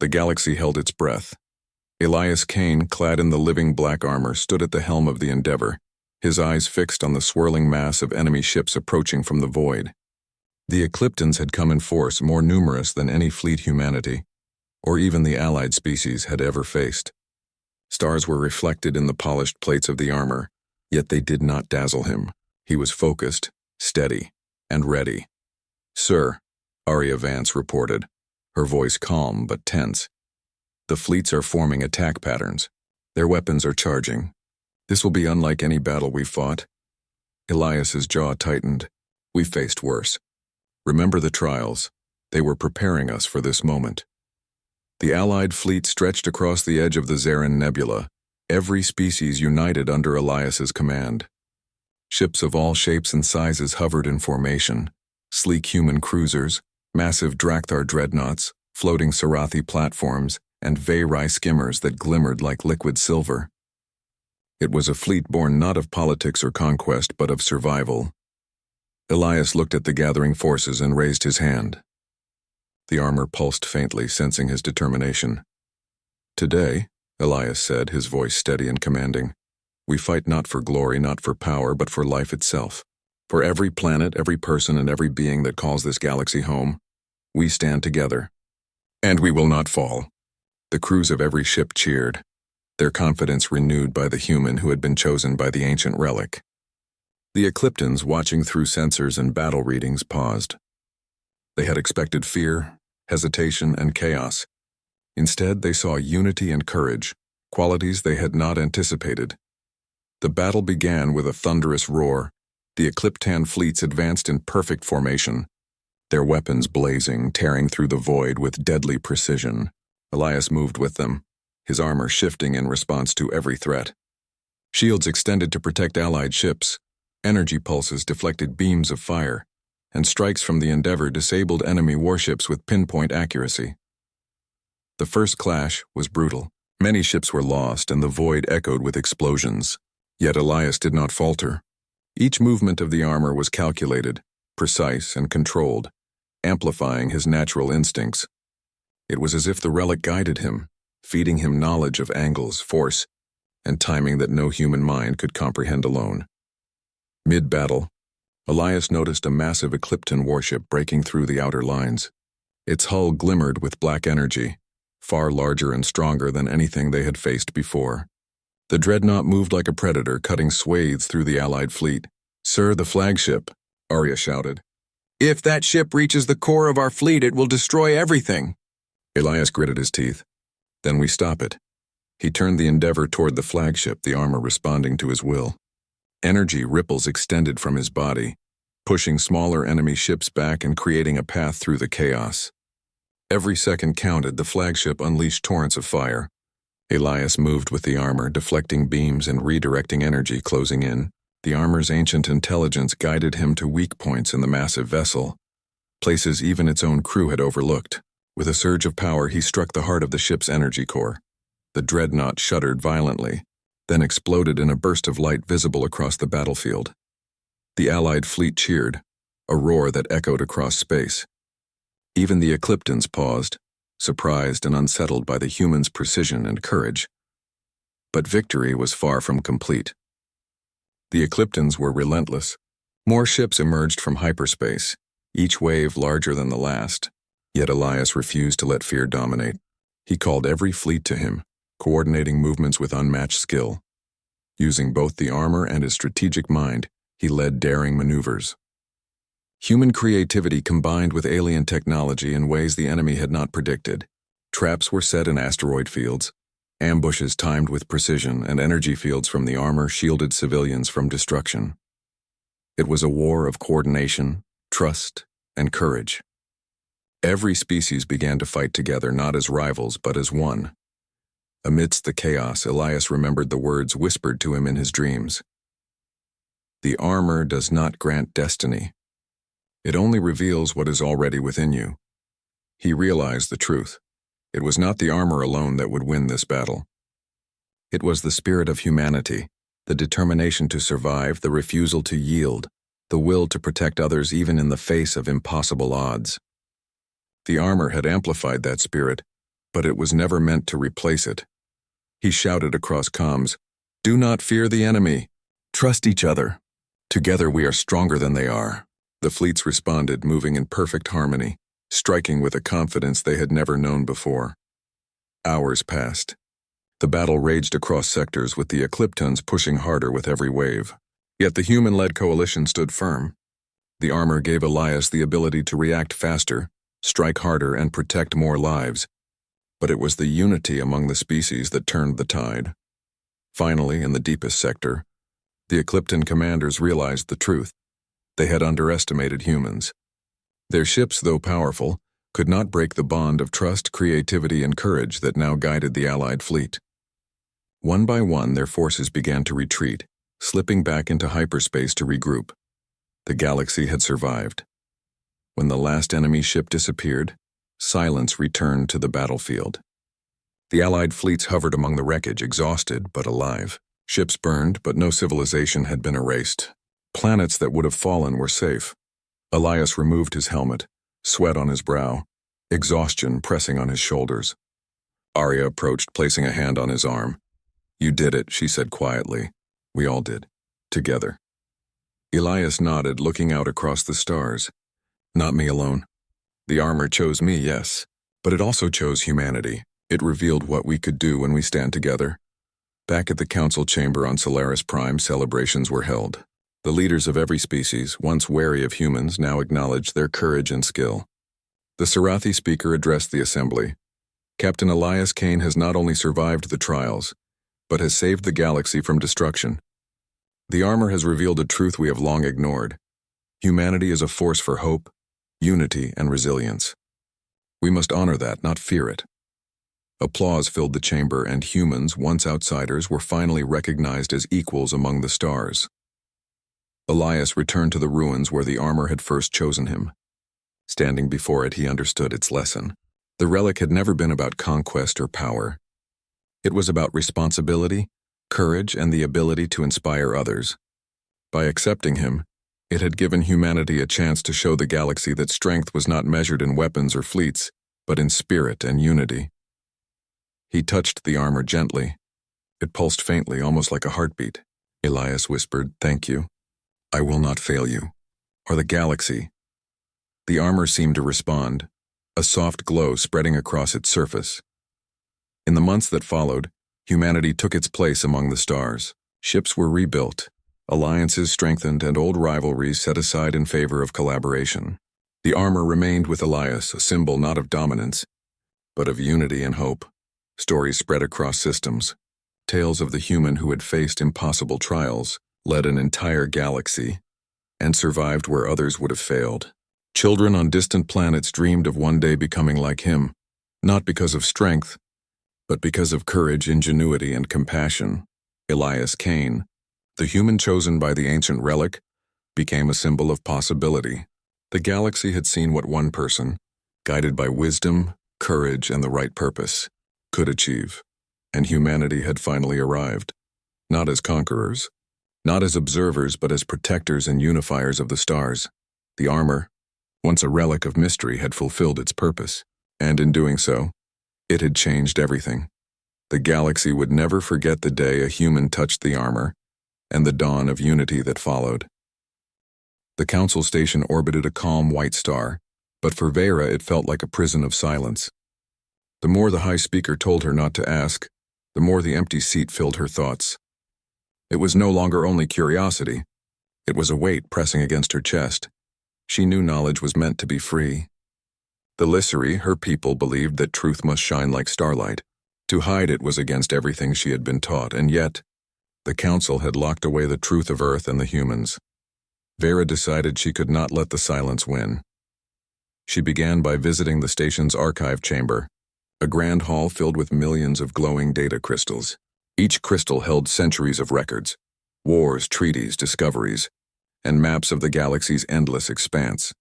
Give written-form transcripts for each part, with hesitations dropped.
The galaxy held its breath. Elias Kane, clad in the living black armor, stood at the helm of the Endeavor, his eyes fixed on the swirling mass of enemy ships approaching from the void. The Ecliptans had come in force more numerous than any fleet humanity, or even the allied species, had ever faced. Stars were reflected in the polished plates of the armor, yet they did not dazzle him. He was focused, steady, and ready. "Sir," Arya Vance reported, her voice calm but tense. "The fleets are forming attack patterns. Their weapons are charging. This will be unlike any battle we've fought." Elias's jaw tightened. "We've faced worse. Remember the trials. They were preparing us for this moment." The Allied fleet stretched across the edge of the Zarin Nebula, every species united under Elias's command. Ships of all shapes and sizes hovered in formation: sleek human cruisers, massive Drakthar dreadnoughts, floating Sarathi platforms, and Veyrai skimmers that glimmered like liquid silver. It was a fleet born not of politics or conquest, but of survival. Elias looked at the gathering forces and raised his hand. The armor pulsed faintly, sensing his determination. "Today," Elias said, his voice steady and commanding, "we fight not for glory, not for power, but for life itself. For every planet, every person, and every being that calls this galaxy home, we stand together. And we will not fall." The crews of every ship cheered, their confidence renewed by the human who had been chosen by the ancient relic. The Ecliptans, watching through sensors and battle readings, paused. They had expected fear, hesitation, and chaos. Instead, they saw unity and courage, qualities they had not anticipated. The battle began with a thunderous roar. The Ecliptan fleets advanced in perfect formation, their weapons blazing, tearing through the void with deadly precision. Elias moved with them, his armor shifting in response to every threat. Shields extended to protect Allied ships, energy pulses deflected beams of fire, and strikes from the Endeavor disabled enemy warships with pinpoint accuracy. The first clash was brutal. Many ships were lost and the void echoed with explosions. Yet Elias did not falter. Each movement of the armor was calculated, precise, and controlled, amplifying his natural instincts. It was as if the relic guided him, feeding him knowledge of angles, force, and timing that no human mind could comprehend alone. Mid-battle, Elias noticed a massive Ecliptan warship breaking through the outer lines. Its hull glimmered with black energy, far larger and stronger than anything they had faced before. The dreadnought moved like a predator, cutting swathes through the Allied fleet. "Sir, the flagship," Arya shouted. "If that ship reaches the core of our fleet, it will destroy everything." Elias gritted his teeth. "Then we stop it." He turned the Endeavor toward the flagship, the armor responding to his will. Energy ripples extended from his body, pushing smaller enemy ships back and creating a path through the chaos. Every second counted. The flagship unleashed torrents of fire. Elias moved with the armor, deflecting beams and redirecting energy, closing in. The armor's ancient intelligence guided him to weak points in the massive vessel, places even its own crew had overlooked. With a surge of power, he struck the heart of the ship's energy core. The dreadnought shuddered violently, then exploded in a burst of light visible across the battlefield. The Allied fleet cheered, a roar that echoed across space. Even the Ecliptans paused, surprised and unsettled by the humans' precision and courage. But victory was far from complete. The Ecliptans were relentless. More ships emerged from hyperspace, each wave larger than the last. Yet Elias refused to let fear dominate. He called every fleet to him, coordinating movements with unmatched skill. Using both the armor and his strategic mind, he led daring maneuvers. Human creativity combined with alien technology in ways the enemy had not predicted. Traps were set in asteroid fields, ambushes timed with precision, and energy fields from the armor shielded civilians from destruction. It was a war of coordination, trust, and courage. Every species began to fight together, not as rivals, but as one. Amidst the chaos, Elias remembered the words whispered to him in his dreams. "The armor does not grant destiny. It only reveals what is already within you." He realized the truth. It was not the armor alone that would win this battle. It was the spirit of humanity, the determination to survive, the refusal to yield, the will to protect others even in the face of impossible odds. The armor had amplified that spirit, but it was never meant to replace it. He shouted across comms, "Do not fear the enemy. Trust each other. Together we are stronger than they are." The fleets responded, moving in perfect harmony, striking with a confidence they had never known before. Hours passed. The battle raged across sectors, with the Ecliptons pushing harder with every wave. Yet the human-led coalition stood firm. The armor gave Elias the ability to react faster, strike harder, and protect more lives. But it was the unity among the species that turned the tide. Finally, in the deepest sector, the Eclipton commanders realized the truth. They had underestimated humans. Their ships, though powerful, could not break the bond of trust, creativity, and courage that now guided the Allied fleet. One by one, their forces began to retreat, slipping back into hyperspace to regroup. The galaxy had survived. When the last enemy ship disappeared, silence returned to the battlefield. The Allied fleets hovered among the wreckage, exhausted but alive. Ships burned, but no civilization had been erased. Planets that would have fallen were safe. Elias removed his helmet, sweat on his brow, exhaustion pressing on his shoulders. Arya approached, placing a hand on his arm. "You did it," she said quietly. "We all did. Together." Elias nodded, looking out across the stars. "Not me alone. The armor chose me, yes, but it also chose humanity. It revealed what we could do when we stand together." Back at the council chamber on Solaris Prime, celebrations were held. The leaders of every species, once wary of humans, now acknowledged their courage and skill. The Sarathi speaker addressed the assembly. "Captain Elias Kane has not only survived the trials, but has saved the galaxy from destruction. The armor has revealed a truth we have long ignored. Humanity is a force for hope, unity, and resilience. We must honor that, not fear it." Applause filled the chamber, and humans, once outsiders, were finally recognized as equals among the stars. Elias returned to the ruins where the armor had first chosen him. Standing before it, he understood its lesson. The relic had never been about conquest or power. It was about responsibility, courage, and the ability to inspire others. By accepting him, it had given humanity a chance to show the galaxy that strength was not measured in weapons or fleets, but in spirit and unity. He touched the armor gently. It pulsed faintly, almost like a heartbeat. Elias whispered, "Thank you. I will not fail you, or the galaxy." The armor seemed to respond, a soft glow spreading across its surface. In the months that followed, humanity took its place among the stars. Ships were rebuilt, alliances strengthened, and old rivalries set aside in favor of collaboration. The armor remained with Elias, a symbol not of dominance, but of unity and hope. Stories spread across systems. Tales of the human who had faced impossible trials, led an entire galaxy, and survived where others would have failed. Children on distant planets dreamed of one day becoming like him, not because of strength, but because of courage, ingenuity, and compassion. Elias Kane, the human chosen by the ancient relic, became a symbol of possibility. The galaxy had seen what one person, guided by wisdom, courage, and the right purpose, could achieve, and humanity had finally arrived, not as conquerors, not as observers, but as protectors and unifiers of the stars. The armor, once a relic of mystery, had fulfilled its purpose, and in doing so, it had changed everything. The galaxy would never forget the day a human touched the armor, and the dawn of unity that followed. The council station orbited a calm white star, but for Vera it felt like a prison of silence. The more the high speaker told her not to ask, the more the empty seat filled her thoughts. It was no longer only curiosity. It was a weight pressing against her chest. She knew knowledge was meant to be free. The Lisseri, her people, believed that truth must shine like starlight. To hide it was against everything she had been taught, and yet, the council had locked away the truth of Earth and the humans. Vera decided she could not let the silence win. She began by visiting the station's archive chamber, a grand hall filled with millions of glowing data crystals. Each crystal held centuries of records, wars, treaties, discoveries, and maps of the galaxy's endless expanse.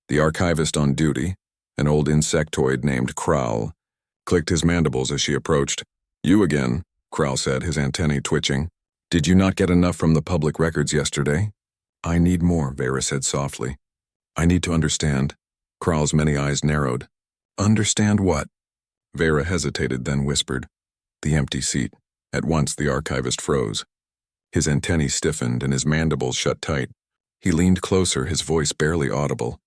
The archivist on duty, an old insectoid named Kral, clicked his mandibles as she approached. "You again," Kral said, his antennae twitching. "Did you not get enough from the public records yesterday?" "I need more," Vera said softly. "I need to understand." Kral's many eyes narrowed. "Understand what?" Vera hesitated, then whispered, "The empty seat." At once the archivist froze. His antennae stiffened and his mandibles shut tight. He leaned closer, his voice barely audible.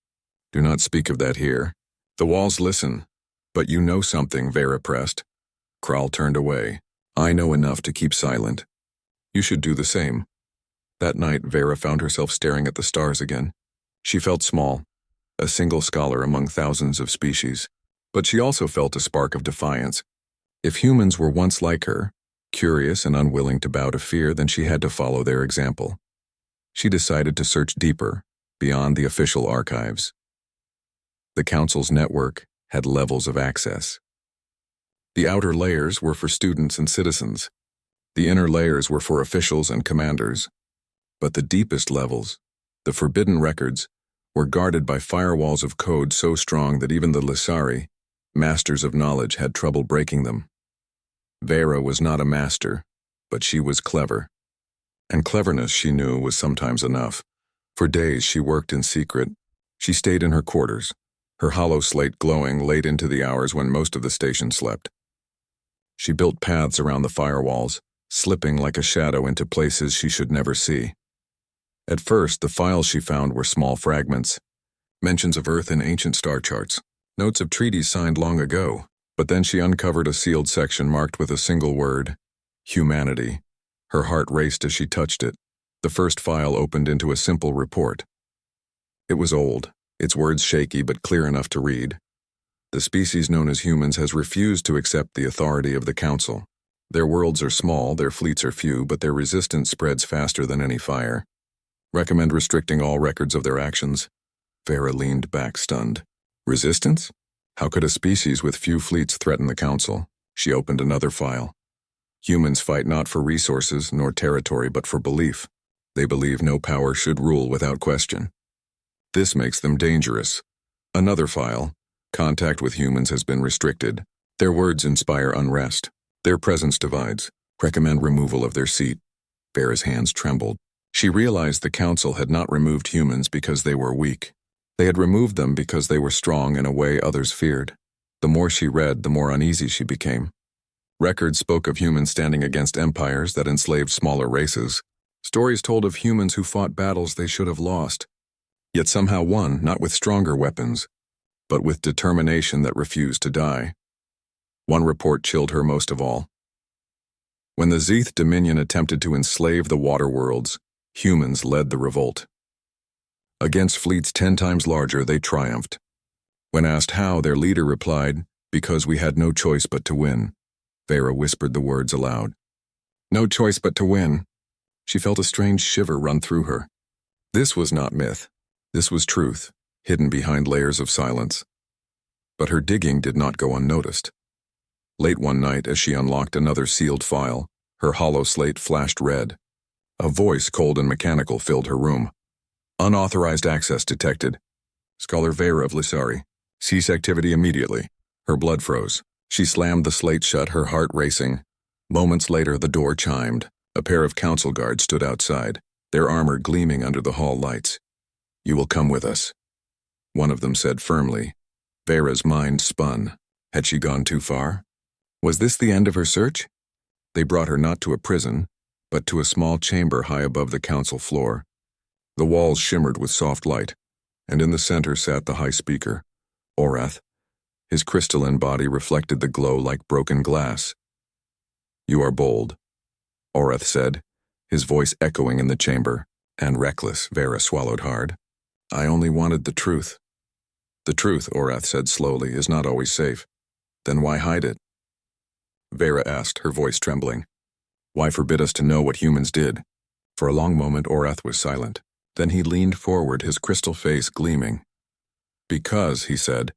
"Do not speak of that here. The walls listen." "But you know something," Vera pressed. Kral turned away. "I know enough to keep silent. You should do the same." That night, Vera found herself staring at the stars again. She felt small, a single scholar among thousands of species. But she also felt a spark of defiance. If humans were once like her, curious and unwilling to bow to fear, then she had to follow their example. She decided to search deeper, beyond the official archives. The Council's network had levels of access. The outer layers were for students and citizens. The inner layers were for officials and commanders. But the deepest levels, the forbidden records, were guarded by firewalls of code so strong that even the Lissari, masters of knowledge, had trouble breaking them. Vera was not a master, but she was clever. And cleverness, she knew, was sometimes enough. For days she worked in secret. She stayed in her quarters, her hollow slate glowing late into the hours when most of the station slept. She built paths around the firewalls, slipping like a shadow into places she should never see. At first, the files she found were small fragments, mentions of Earth in ancient star charts, notes of treaties signed long ago. But then she uncovered a sealed section marked with a single word, humanity. Her heart raced as she touched it. The first file opened into a simple report. It was old, its words shaky but clear enough to read. The species known as humans has refused to accept the authority of the Council. Their worlds are small, their fleets are few, but their resistance spreads faster than any fire. Recommend restricting all records of their actions. Vera leaned back, stunned. Resistance? How could a species with few fleets threaten the Council? She opened another file. Humans fight not for resources nor territory, but for belief. They believe no power should rule without question. This makes them dangerous. Another file. Contact with humans has been restricted. Their words inspire unrest. Their presence divides. Recommend removal of their seat. Vera's hands trembled. She realized the Council had not removed humans because they were weak. They had removed them because they were strong in a way others feared. The more she read, the more uneasy she became. Records spoke of humans standing against empires that enslaved smaller races. Stories told of humans who fought battles they should have lost, yet somehow won, not with stronger weapons, but with determination that refused to die. One report chilled her most of all. When the Zeeth Dominion attempted to enslave the water worlds, humans led the revolt. Against fleets 10 times larger, they triumphed. When asked how, their leader replied, "Because we had no choice but to win." Vera whispered the words aloud. No choice but to win. She felt a strange shiver run through her. This was not myth. This was truth, hidden behind layers of silence. But her digging did not go unnoticed. Late one night, as she unlocked another sealed file, her hollow slate flashed red. A voice, cold and mechanical, filled her room. Unauthorized access detected. Scholar Vera of Lissari. Cease activity immediately. Her blood froze. She slammed the slate shut, her heart racing. Moments later, the door chimed. A pair of council guards stood outside, their armor gleaming under the hall lights. "You will come with us," one of them said firmly. Vera's mind spun. Had she gone too far? Was this the end of her search? They brought her not to a prison, but to a small chamber high above the council floor. The walls shimmered with soft light, and in the center sat the high speaker, Orath. His crystalline body reflected the glow like broken glass. "You are bold," Orath said, his voice echoing in the chamber. "And reckless," Vera swallowed hard. "I only wanted the truth." "The truth," Orath said slowly, "is not always safe. Then why hide it?" Vera asked, her voice trembling. "Why forbid us to know what humans did?" For a long moment, Orath was silent. Then he leaned forward, his crystal face gleaming. "Because," he said,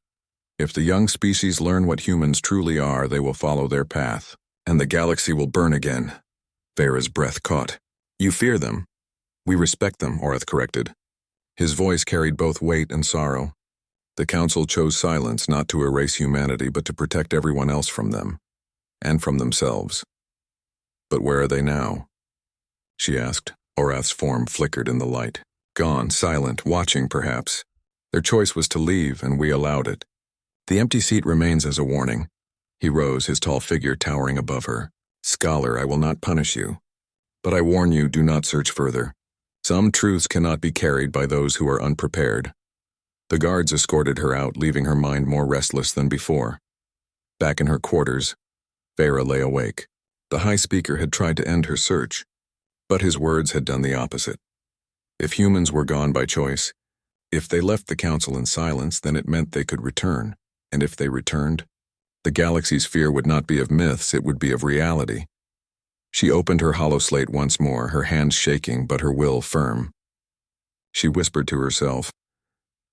"if the young species learn what humans truly are, they will follow their path, and the galaxy will burn again." Vera's breath caught. "You fear them." "We respect them," Orath corrected. His voice carried both weight and sorrow. The Council chose silence not to erase humanity, but to protect everyone else from them, and from themselves. "But where are they now?" she asked. Orath's form flickered in the light. "Gone, silent, watching perhaps. Their choice was to leave, and we allowed it. The empty seat remains as a warning. He rose, his tall figure towering above her. "Scholar, I will not punish you. But I warn you, do not search further. Some truths cannot be carried by those who are unprepared." The guards escorted her out, leaving her mind more restless than before. Back in her quarters, Vera lay awake. The High Speaker had tried to end her search, but his words had done the opposite. If humans were gone by choice, if they left the Council in silence, then it meant they could return. And if they returned, the galaxy's fear would not be of myths, it would be of reality. She opened her holoslate once more, her hands shaking but her will firm. She whispered to herself,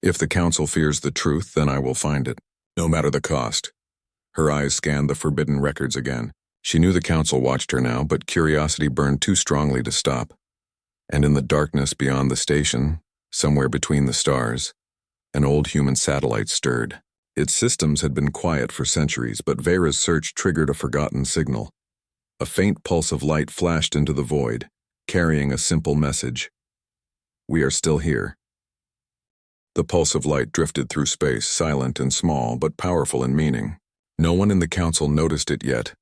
"If the Council fears the truth, then I will find it, no matter the cost." Her eyes scanned the forbidden records again. She knew the Council watched her now, but curiosity burned too strongly to stop. And in the darkness beyond the station, somewhere between the stars, an old human satellite stirred. Its systems had been quiet for centuries, but Vera's search triggered a forgotten signal. A faint pulse of light flashed into the void, carrying a simple message. "We are still here." The pulse of light drifted through space, silent and small, but powerful in meaning. No one in the Council noticed it yet,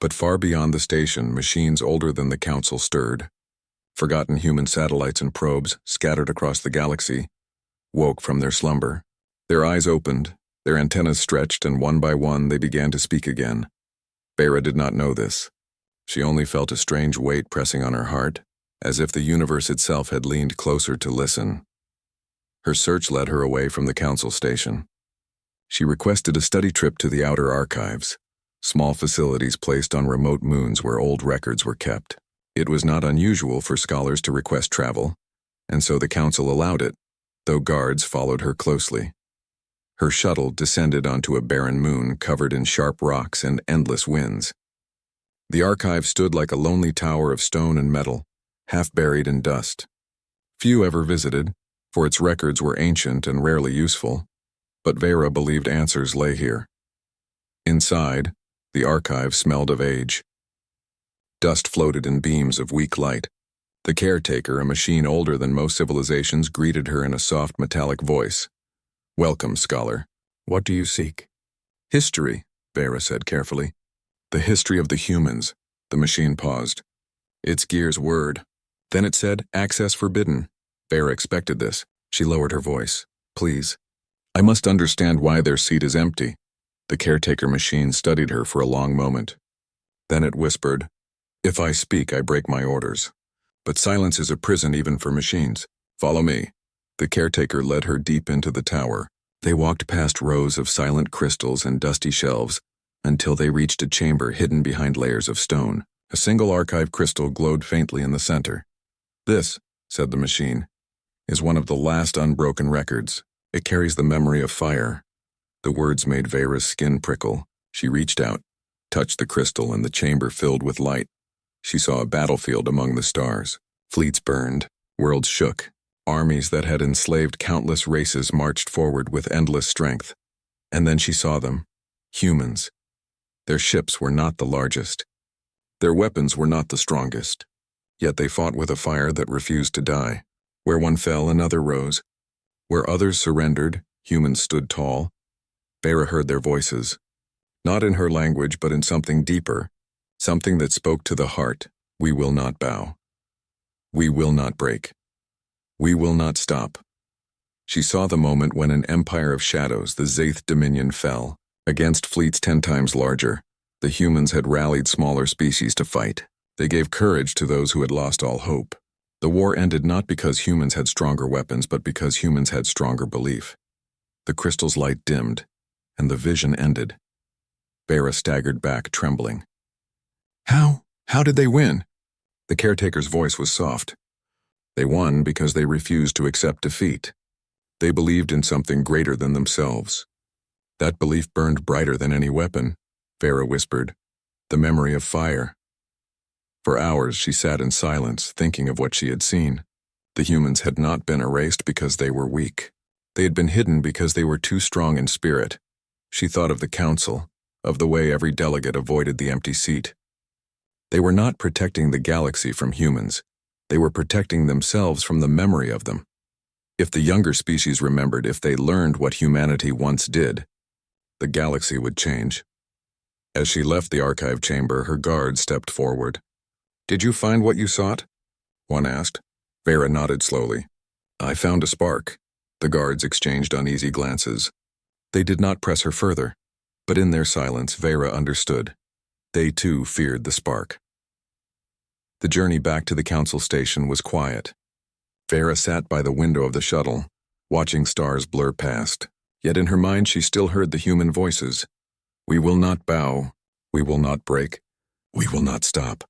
but far beyond the station, machines older than the Council stirred. Forgotten human satellites and probes, scattered across the galaxy, woke from their slumber. Their eyes opened, their antennas stretched, and one by one they began to speak again. Vera did not know this. She only felt a strange weight pressing on her heart, as if the universe itself had leaned closer to listen. Her search led her away from the Council station. She requested a study trip to the outer archives, small facilities placed on remote moons where old records were kept. It was not unusual for scholars to request travel, and so the Council allowed it, though guards followed her closely. Her shuttle descended onto a barren moon covered in sharp rocks and endless winds. The archive stood like a lonely tower of stone and metal, half buried in dust. Few ever visited, for its records were ancient and rarely useful, but Vera believed answers lay here. Inside, the archive smelled of age. Dust floated in beams of weak light. The caretaker, a machine older than most civilizations, greeted her in a soft metallic voice. "Welcome, scholar. What do you seek?" "History," Vera said carefully. "The history of the humans." The machine paused. Its gears whirred. Then it said, "Access forbidden." Vera expected this. She lowered her voice. "Please. I must understand why their seat is empty." The caretaker machine studied her for a long moment. Then it whispered, "If I speak, I break my orders. But silence is a prison even for machines. Follow me." The caretaker led her deep into the tower. They walked past rows of silent crystals and dusty shelves until they reached a chamber hidden behind layers of stone. A single archive crystal glowed faintly in the center. "This," said the machine, "is one of the last unbroken records. It carries the memory of fire." The words made Vera's skin prickle. She reached out, touched the crystal, and the chamber filled with light. She saw a battlefield among the stars. Fleets burned, worlds shook. Armies that had enslaved countless races marched forward with endless strength. And then she saw them. Humans. Their ships were not the largest. Their weapons were not the strongest. Yet they fought with a fire that refused to die. Where one fell, another rose. Where others surrendered, humans stood tall. Vera heard their voices. Not in her language, but in something deeper. Something that spoke to the heart. We will not bow. We will not break. We will not stop. She saw the moment when an empire of shadows, the Zaith Dominion, fell. Against fleets 10 times larger, the humans had rallied smaller species to fight. They gave courage to those who had lost all hope. The war ended not because humans had stronger weapons, but because humans had stronger belief. The crystal's light dimmed, and the vision ended. Vera staggered back, trembling. How did they win?" The caretaker's voice was soft. "They won because they refused to accept defeat. They believed in something greater than themselves. That belief burned brighter than any weapon," Vera whispered. "The memory of fire." For hours she sat in silence, thinking of what she had seen. The humans had not been erased because they were weak. They had been hidden because they were too strong in spirit. She thought of the Council, of the way every delegate avoided the empty seat. They were not protecting the galaxy from humans. They were protecting themselves from the memory of them. If the younger species remembered, if they learned what humanity once did, the galaxy would change. As she left the archive chamber, her guard stepped forward. "Did you find what you sought?" one asked. Vera nodded slowly. "I found a spark." The guards exchanged uneasy glances. They did not press her further, but in their silence, Vera understood. They too feared the spark. The journey back to the council station was quiet. Vera sat by the window of the shuttle, watching stars blur past. Yet in her mind she still heard the human voices. "We will not bow. We will not break. We will not stop."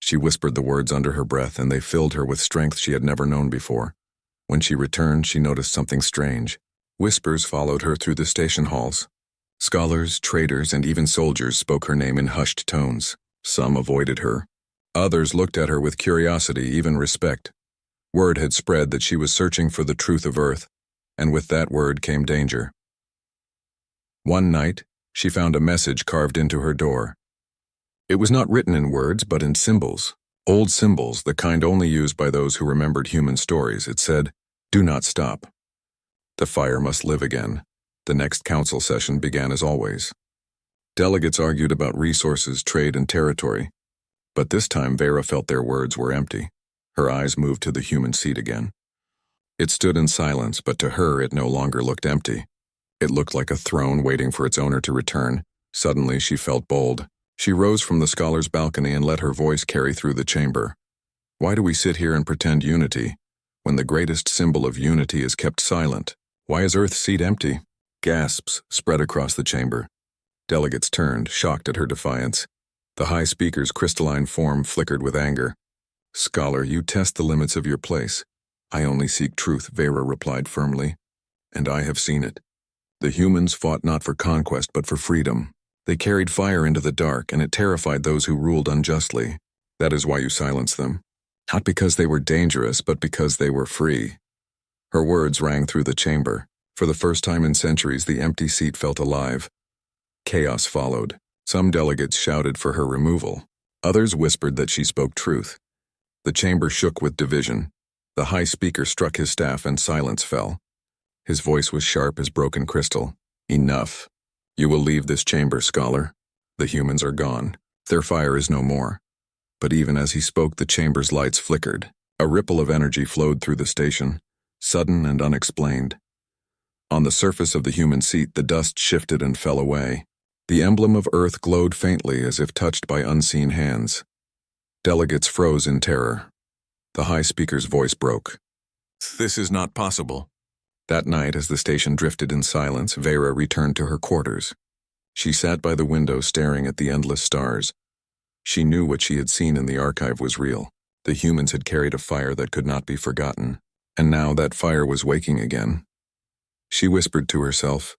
She whispered the words under her breath, and they filled her with strength she had never known before. When she returned, she noticed something strange. Whispers followed her through the station halls. Scholars, traders, and even soldiers spoke her name in hushed tones. Some avoided her. Others looked at her with curiosity, even respect. Word had spread that she was searching for the truth of Earth, and with that word came danger. One night, she found a message carved into her door. It was not written in words, but in symbols. Old symbols, the kind only used by those who remembered human stories. It said, "Do not stop. The fire must live again." The next council session began as always. Delegates argued about resources, trade, and territory. But this time Vera felt their words were empty. Her eyes moved to the human seat again. It stood in silence, but to her it no longer looked empty. It looked like a throne waiting for its owner to return. Suddenly she felt bold. She rose from the scholar's balcony and let her voice carry through the chamber. "Why do we sit here and pretend unity, when the greatest symbol of unity is kept silent? Why is Earth's seat empty?" Gasps spread across the chamber. Delegates turned, shocked at her defiance. The high speaker's crystalline form flickered with anger. "Scholar, you test the limits of your place." "I only seek truth," Vera replied firmly. "And I have seen it. The humans fought not for conquest but for freedom. They carried fire into the dark, and it terrified those who ruled unjustly. That is why you silenced them. Not because they were dangerous, but because they were free." Her words rang through the chamber. For the first time in centuries, the empty seat felt alive. Chaos followed. Some delegates shouted for her removal. Others whispered that she spoke truth. The chamber shook with division. The high speaker struck his staff and silence fell. His voice was sharp as broken crystal. "Enough. You will leave this chamber, scholar. The humans are gone. Their fire is no more." But even as he spoke, the chamber's lights flickered. A ripple of energy flowed through the station, sudden and unexplained. On the surface of the human seat, the dust shifted and fell away. The emblem of Earth glowed faintly as if touched by unseen hands. Delegates froze in terror. The high speaker's voice broke. "This is not possible." That night, as the station drifted in silence, Vera returned to her quarters. She sat by the window staring at the endless stars. She knew what she had seen in the archive was real. The humans had carried a fire that could not be forgotten, and now that fire was waking again. She whispered to herself,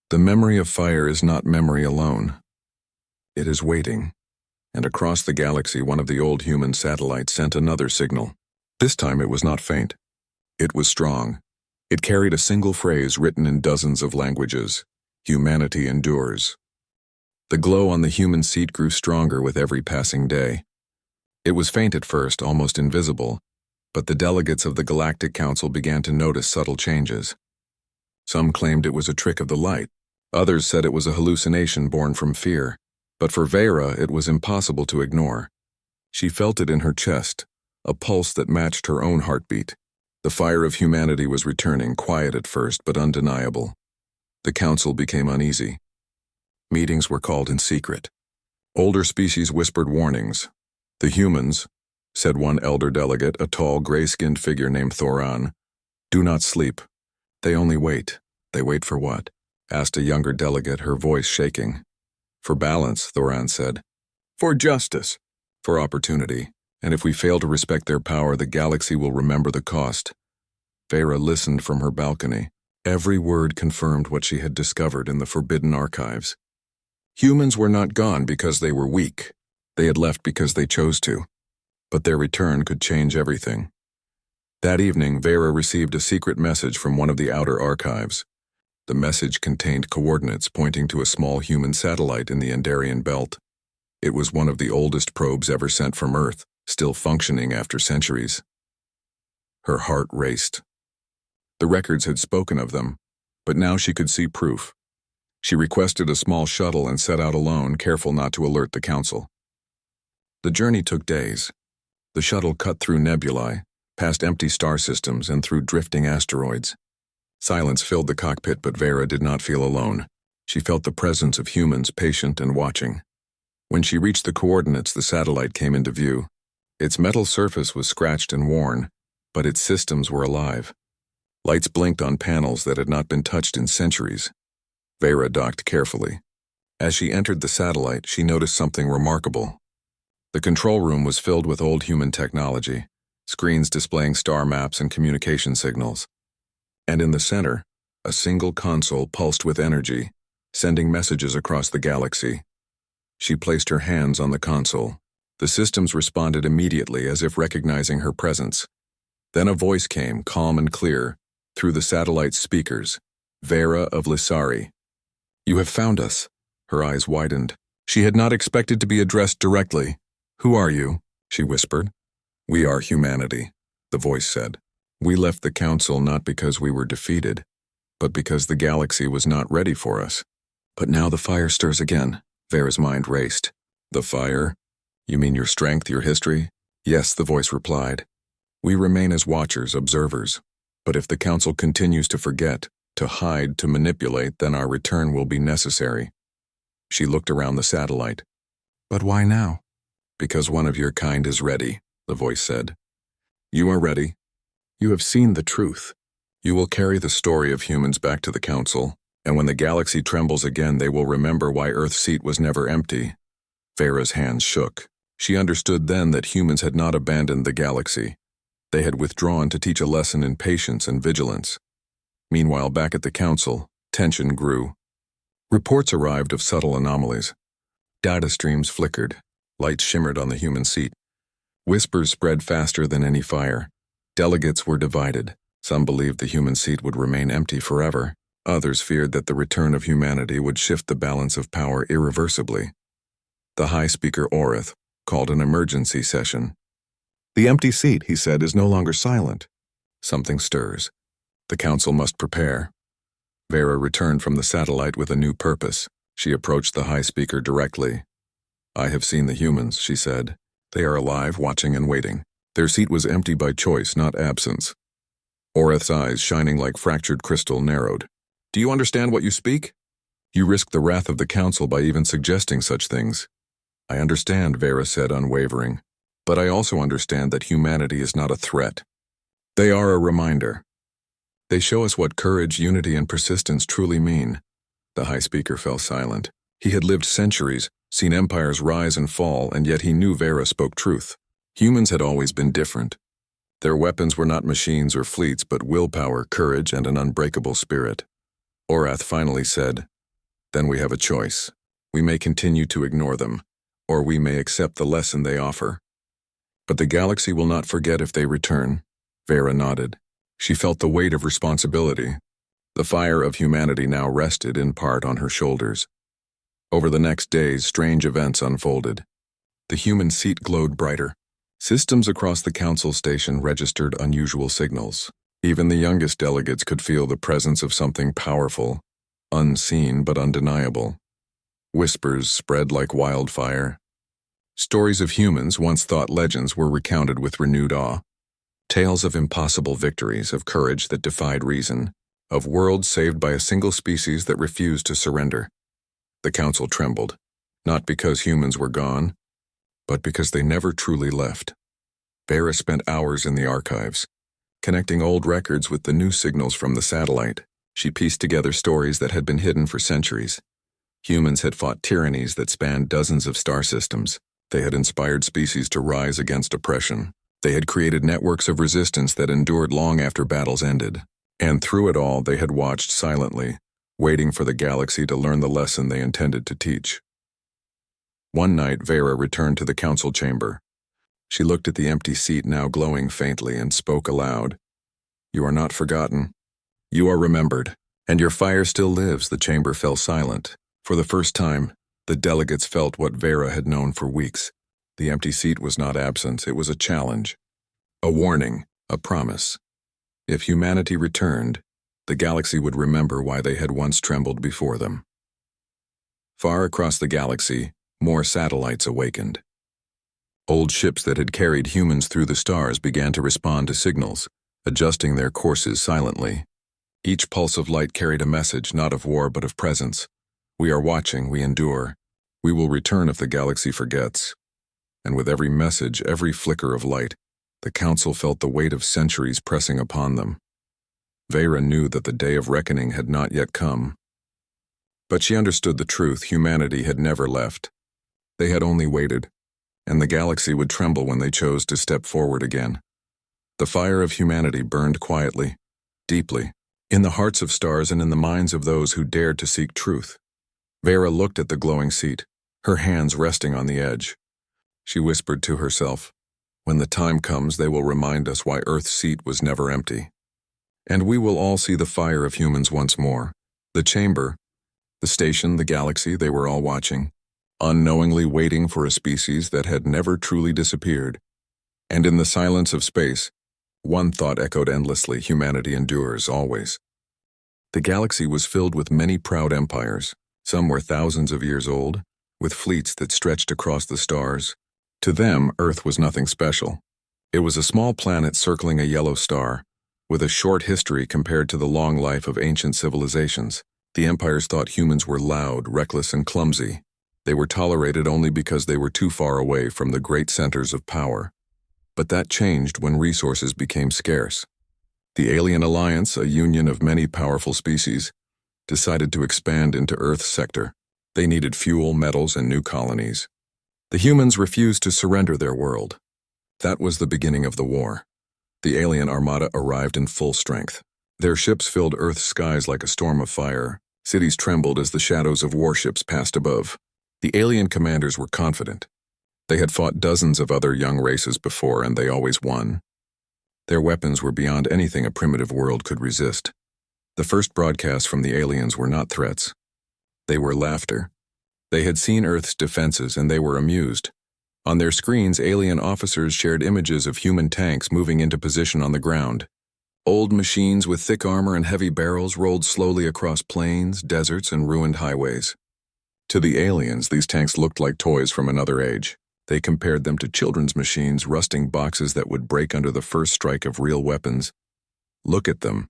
"The memory of fire is not memory alone. It is waiting." And across the galaxy, one of the old human satellites sent another signal. This time it was not faint. It was strong. It carried a single phrase written in dozens of languages: "Humanity endures." The glow on the human seat grew stronger with every passing day. It was faint at first, almost invisible, but the delegates of the Galactic Council began to notice subtle changes. Some claimed it was a trick of the light. Others said it was a hallucination born from fear. But for Vera, it was impossible to ignore. She felt it in her chest, a pulse that matched her own heartbeat. The fire of humanity was returning, quiet at first, but undeniable. The council became uneasy. Meetings were called in secret. Older species whispered warnings. "The humans," said one elder delegate, a tall, gray-skinned figure named Thoran, "do not sleep. They only wait." "They wait for what?" asked a younger delegate, her voice shaking. "For balance," Thoran said. "For justice." "For opportunity. And if we fail to respect their power, the galaxy will remember the cost." Vera listened from her balcony. Every word confirmed what she had discovered in the forbidden archives. Humans were not gone because they were weak. They had left because they chose to. But their return could change everything. That evening, Vera received a secret message from one of the outer archives. The message contained coordinates pointing to a small human satellite in the Endarian belt. It was one of the oldest probes ever sent from Earth, still functioning after centuries. Her heart raced. The records had spoken of them, but now she could see proof. She requested a small shuttle and set out alone, careful not to alert the council. The journey took days. The shuttle cut through nebulae, past empty star systems, and through drifting asteroids. Silence filled the cockpit, but Vera did not feel alone. She felt the presence of humans, patient and watching. When she reached the coordinates, the satellite came into view. Its metal surface was scratched and worn, but its systems were alive. Lights blinked on panels that had not been touched in centuries. Vera docked carefully. As she entered the satellite, she noticed something remarkable. The control room was filled with old human technology, screens displaying star maps and communication signals. And in the center, a single console pulsed with energy, sending messages across the galaxy. She placed her hands on the console. The systems responded immediately, as if recognizing her presence. Then a voice came, calm and clear, through the satellite's speakers. Vera of Lissari. "You have found us." Her eyes widened. She had not expected to be addressed directly. "Who are you?" she whispered. "We are humanity," the voice said. "We left the council not because we were defeated, but because the galaxy was not ready for us." But now the fire stirs again. Vera's mind raced. "The fire? You mean your strength, your history?" "Yes," the voice replied. "We remain as watchers, observers. But if the council continues to forget, to hide, to manipulate, then our return will be necessary." She looked around the satellite. "But why now?" "Because one of your kind is ready," the voice said. "You are ready. You have seen the truth. You will carry the story of humans back to the council, and when the galaxy trembles again, they will remember why Earth's seat was never empty." Vera's hands shook. She understood then that humans had not abandoned the galaxy. They had withdrawn to teach a lesson in patience and vigilance. Meanwhile, back at the council, tension grew. Reports arrived of subtle anomalies. Data streams flickered. Lights shimmered on the human seat. Whispers spread faster than any fire. Delegates were divided. Some believed the human seat would remain empty forever. Others feared that the return of humanity would shift the balance of power irreversibly. The High Speaker Orcs called an emergency session. "The empty seat," he said, "is no longer silent. Something stirs. The council must prepare." Vera returned from the satellite with a new purpose. She approached the High Speaker directly. "I have seen the humans," she said. "They are alive, watching and waiting. Their seat was empty by choice, not absence." Oreth's eyes, shining like fractured crystal, narrowed. "Do you understand what you speak? You risk the wrath of the council by even suggesting such things." "I understand," Vera said, unwavering. "But I also understand that humanity is not a threat. They are a reminder. They show us what courage, unity, and persistence truly mean." The High Speaker fell silent. He had lived centuries, seen empires rise and fall, and yet he knew Vera spoke truth. Humans had always been different. Their weapons were not machines or fleets, but willpower, courage, and an unbreakable spirit. Orath finally said, "Then we have a choice. We may continue to ignore them, or we may accept the lesson they offer. But the galaxy will not forget if they return." Vera nodded. She felt the weight of responsibility. The fire of humanity now rested in part on her shoulders. Over the next days, strange events unfolded. The human seat glowed brighter. Systems across the council station registered unusual signals. Even the youngest delegates could feel the presence of something powerful, unseen but undeniable. Whispers spread like wildfire. Stories of humans, once thought legends, were recounted with renewed awe. Tales of impossible victories, of courage that defied reason, of worlds saved by a single species that refused to surrender. The council trembled, not because humans were gone, but because they never truly left. Vera spent hours in the archives, connecting old records with the new signals from the satellite. She pieced together stories that had been hidden for centuries. Humans had fought tyrannies that spanned dozens of star systems. They had inspired species to rise against oppression. They had created networks of resistance that endured long after battles ended. And through it all, they had watched silently, waiting for the galaxy to learn the lesson they intended to teach. One night, Vera returned to the council chamber. She looked at the empty seat, now glowing faintly, and spoke aloud. "You are not forgotten. You are remembered, and your fire still lives." The chamber fell silent. For the first time, the delegates felt what Vera had known for weeks. The empty seat was not absence, it was a challenge. A warning, a promise. If humanity returned, the galaxy would remember why they had once trembled before them. Far across the galaxy, more satellites awakened. Old ships that had carried humans through the stars began to respond to signals, adjusting their courses silently. Each pulse of light carried a message, not of war but of presence. We are watching, we endure. We will return if the galaxy forgets. And with every message, every flicker of light, the Council felt the weight of centuries pressing upon them. Vera knew that the day of reckoning had not yet come. But she understood the truth: humanity had never left. They had only waited, and the galaxy would tremble when they chose to step forward again. The fire of humanity burned quietly, deeply, in the hearts of stars and in the minds of those who dared to seek truth. Vera looked at the glowing seat, her hands resting on the edge. She whispered to herself, "When the time comes, they will remind us why Earth's seat was never empty. And we will all see the fire of humans once more." The chamber, the station, the galaxy, they were all watching, unknowingly waiting for a species that had never truly disappeared. And in the silence of space, one thought echoed endlessly: humanity endures, always. The galaxy was filled with many proud empires. Some were thousands of years old, with fleets that stretched across the stars. To them, Earth was nothing special. It was a small planet circling a yellow star, with a short history compared to the long life of ancient civilizations. The empires thought humans were loud, reckless, and clumsy. They were tolerated only because they were too far away from the great centers of power. But that changed when resources became scarce. The Alien Alliance, a union of many powerful species, decided to expand into Earth's sector. They needed fuel, metals, and new colonies. The humans refused to surrender their world. That was the beginning of the war. The alien armada arrived in full strength. Their ships filled Earth's skies like a storm of fire. Cities trembled as the shadows of warships passed above. The alien commanders were confident. They had fought dozens of other young races before, and they always won. Their weapons were beyond anything a primitive world could resist. The first broadcasts from the aliens were not threats. They were laughter. They had seen Earth's defenses, and they were amused. On their screens, alien officers shared images of human tanks moving into position on the ground. Old machines with thick armor and heavy barrels rolled slowly across plains, deserts, and ruined highways. To the aliens, these tanks looked like toys from another age. They compared them to children's machines, rusting boxes that would break under the first strike of real weapons. "Look at them,"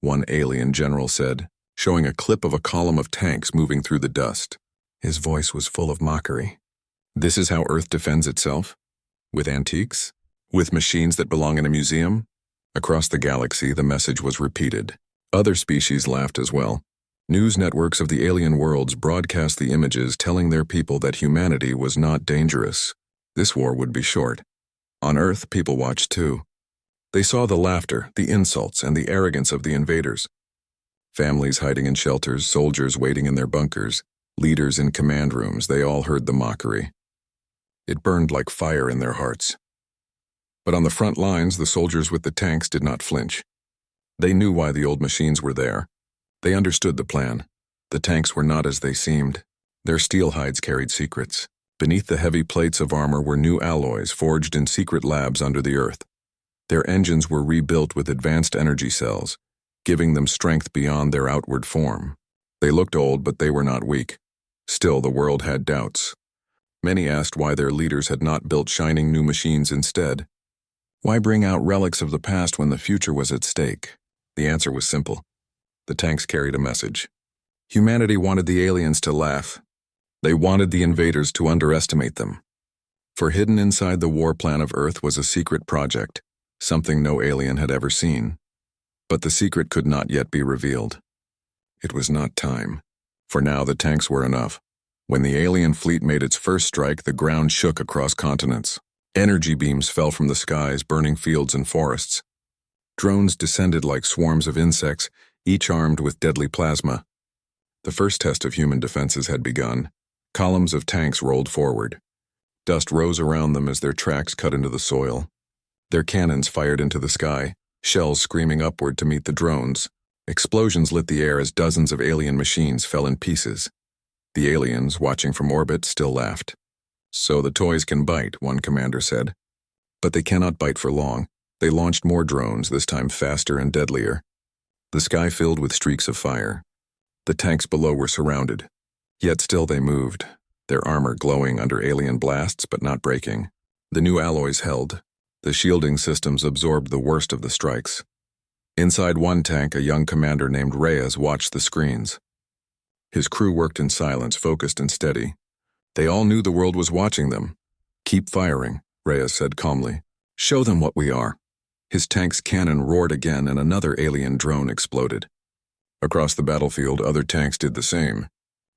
one alien general said, showing a clip of a column of tanks moving through the dust. His voice was full of mockery. "This is how Earth defends itself? With antiques? With machines that belong in a museum?" Across the galaxy, the message was repeated. Other species laughed as well. News networks of the alien worlds broadcast the images, telling their people that humanity was not dangerous. This war would be short. On Earth, people watched too. They saw the laughter, the insults, and the arrogance of the invaders. Families hiding in shelters, soldiers waiting in their bunkers, leaders in command rooms, they all heard the mockery. It burned like fire in their hearts. But on the front lines, the soldiers with the tanks did not flinch. They knew why the old machines were there. They understood the plan. The tanks were not as they seemed. Their steel hides carried secrets. Beneath the heavy plates of armor were new alloys forged in secret labs under the earth. Their engines were rebuilt with advanced energy cells, giving them strength beyond their outward form. They looked old, but they were not weak. Still, the world had doubts. Many asked why their leaders had not built shining new machines instead. Why bring out relics of the past when the future was at stake? The answer was simple. The tanks carried a message. Humanity wanted the aliens to laugh. They wanted the invaders to underestimate them. For hidden inside the war plan of Earth was a secret project, something no alien had ever seen. But the secret could not yet be revealed. It was not time. For now, the tanks were enough. When the alien fleet made its first strike, the ground shook across continents. Energy beams fell from the skies, burning fields and forests. Drones descended like swarms of insects, each armed with deadly plasma. The first test of human defenses had begun. Columns of tanks rolled forward. Dust rose around them as their tracks cut into the soil. Their cannons fired into the sky, shells screaming upward to meet the drones. Explosions lit the air as dozens of alien machines fell in pieces. The aliens, watching from orbit, still laughed. "So the toys can bite," one commander said. But they cannot bite for long. They launched more drones, this time faster and deadlier. The sky filled with streaks of fire. The tanks below were surrounded. Yet still they moved, their armor glowing under alien blasts but not breaking. The new alloys held. The shielding systems absorbed the worst of the strikes. Inside one tank, a young commander named Reyes watched the screens. His crew worked in silence, focused and steady. They all knew the world was watching them. "Keep firing," Reyes said calmly. "Show them what we are." His tank's cannon roared again and another alien drone exploded. Across the battlefield, other tanks did the same.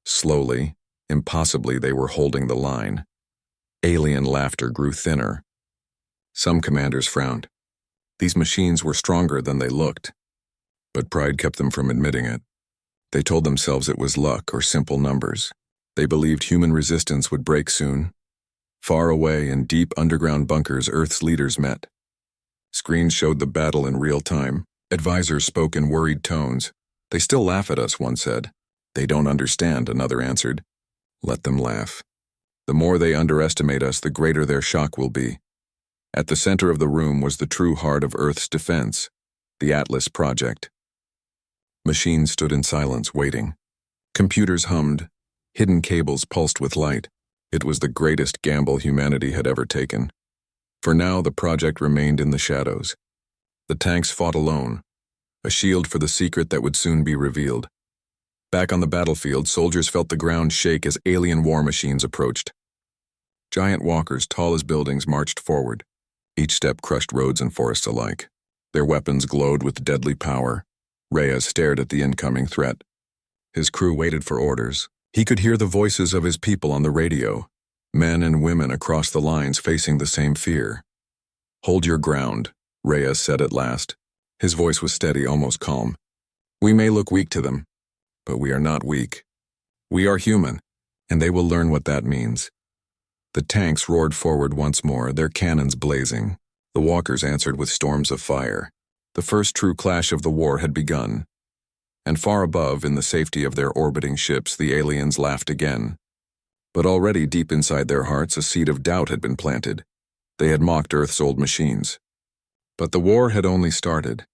Slowly, impossibly, they were holding the line. Alien laughter grew thinner. Some commanders frowned. These machines were stronger than they looked. But pride kept them from admitting it. They told themselves it was luck or simple numbers. They believed human resistance would break soon. Far away in deep underground bunkers, Earth's leaders met. Screens showed the battle in real time. Advisors spoke in worried tones. "They still laugh at us," one said. "They don't understand," another answered. "Let them laugh. The more they underestimate us, the greater their shock will be." At the center of the room was the true heart of Earth's defense, the Atlas Project. Machines stood in silence, waiting. Computers hummed. Hidden cables pulsed with light. It was the greatest gamble humanity had ever taken. For now, the project remained in the shadows. The tanks fought alone, a shield for the secret that would soon be revealed. Back on the battlefield, soldiers felt the ground shake as alien war machines approached. Giant walkers, tall as buildings, marched forward. Each step crushed roads and forests alike. Their weapons glowed with deadly power. Reyes stared at the incoming threat. His crew waited for orders. He could hear the voices of his people on the radio, men and women across the lines facing the same fear. "Hold your ground," Reyes said at last. His voice was steady, almost calm. "We may look weak to them, but we are not weak. We are human, and they will learn what that means." The tanks roared forward once more, their cannons blazing. The walkers answered with storms of fire. The first true clash of the war had begun. And far above, in the safety of their orbiting ships, the aliens laughed again. But already deep inside their hearts, a seed of doubt had been planted. They had mocked Earth's old machines. But the war had only started.